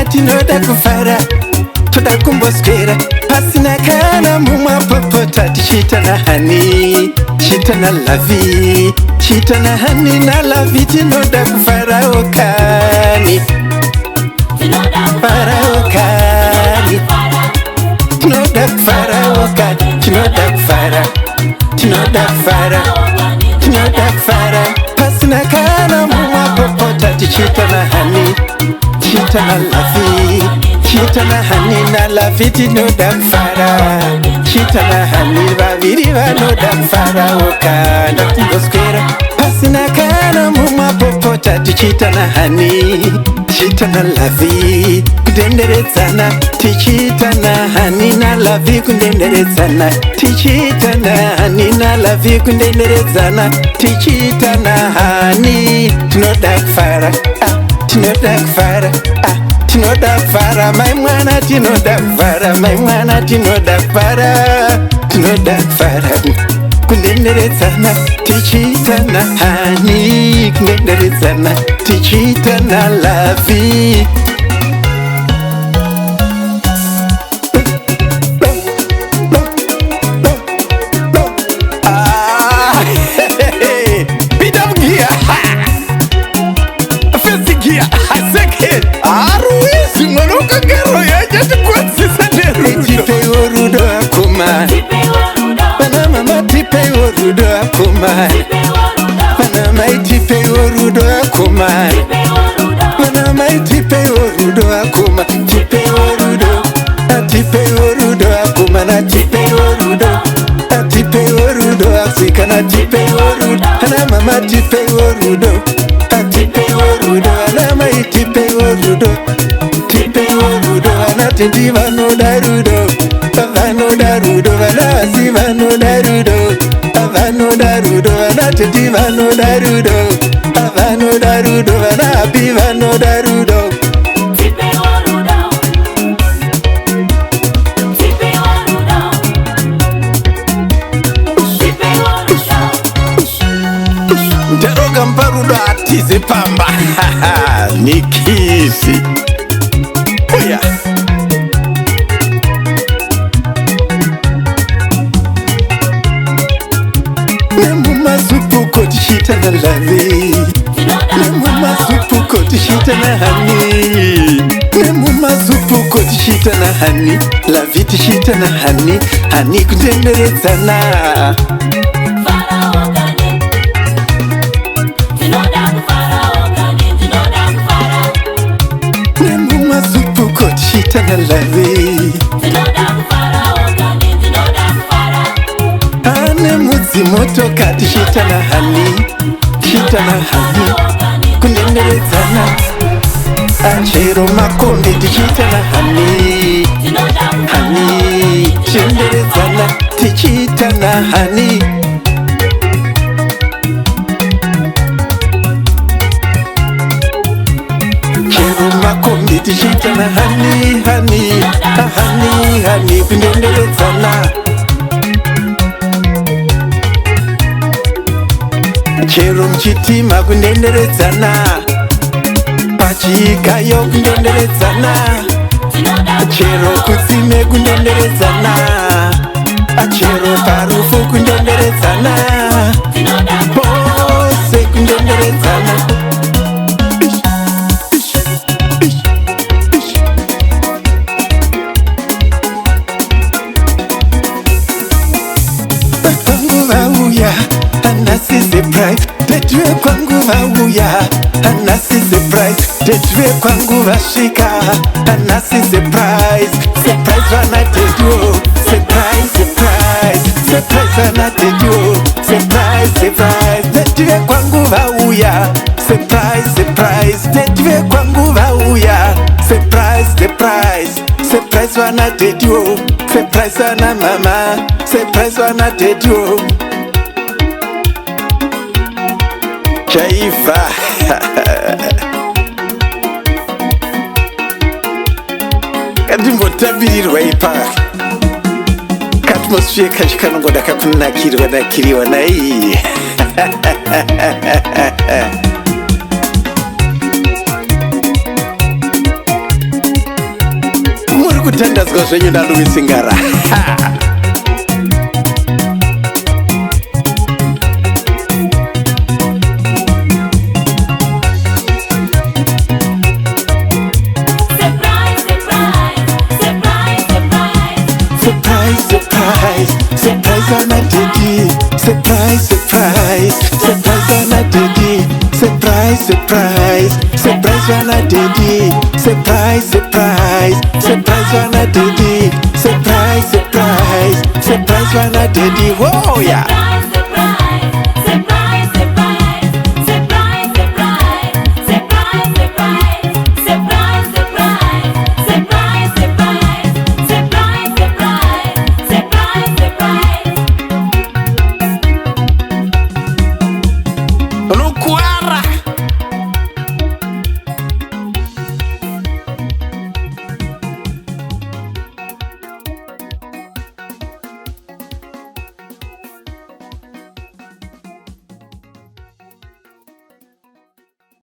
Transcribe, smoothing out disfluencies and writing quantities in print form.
mana tinoda kufara toda kumboswera pasina kana mumapopota tichitana hani tichitana lavi tichitana hani nalavi tinoda kufarawo kani farawo kani tinoda kufarawo kani tinoda kufara tinoda kufara tinoda kufara pasina kana mumapopota tichitana hani tichitana lavi tichitana hani nalavi tinoda kufara tichitana hani vaviri vanoda kufarawo kana kumboswera pasina kana mumapopota tichitana hani tichitana lavi kudenderedzana tichitana hani nalavi kudenderedzana tichitana hani nalavi kudenderedzana tichitana hani tinoda kufara tinoda kufara tinoda kufara mai mwana tinoda kufara mai mwana tinoda kufara tinoda kufara kudenderedzana tichitana hani kudenderedzana tichitana lavi Rudo akomai Mana mai tipe rudo akomai Mana mai tipe rudo akomai Tipe rudo Tipe rudo akomana tipe rudo Tipe rudo asikana tipe rudo Ana mama tipe rudo Tipe rudo ana mai tipe rudo Tipe rudo ana tindi vano darudo Vano darudo vana asi vano darudo Avano darudo vana tindi vano darudo Avano darudo vana api vano darudo Tipe rudo Tipe rudo Tipe rudo Nderoga mparudo atize pamba Nikisi Oya Tichitana lavi Nemuma supuko tichitana hani Nemuma supuko tichitana hani Lavi tichitana hani Hani kudenderedzana Farawo kani Tinoda kufarawo kani Tinoda kufara Nemuma supuko tichitana lavi Tinoda kufarawo kani Tinoda kufara Ane mudzimotoka tichitana hani tichitana hani kundenderedzana achero makombi tichitana hani hani tichitenderedzana tichitana hani chero makombi tichitana hani hani hani hani kundenderedzana chero mchitima kundenderedzana pachikayo kundenderedzana chero kutsime kundenderedzana chero parufu kundenderedzana pose kundenderedzana Anasize price, tetwe kwangu vauya. Anasize price, tetwe kwangu vashika. Anasize price, surprise wanatedio. Surprise, surprise, surprise wanatedio. Surprise, surprise, tetwe kwangu vauya. Surprise, surprise, tetwe kwangu vauya. Surprise, surprise, surprise wanatedio. Surprise wana mama, surprise wanatedio. Chaifa Kadimbotabirirwa ipa Katmosphere kachikanongoda kakunakirwa nakiriwa nai senyunda Louis Singara. Surprise on a Diddy. Surprise on a Diddy. Surprise on a Diddy. Surprise on a Diddy. Surprise on a Diddy. Whoa, yeah.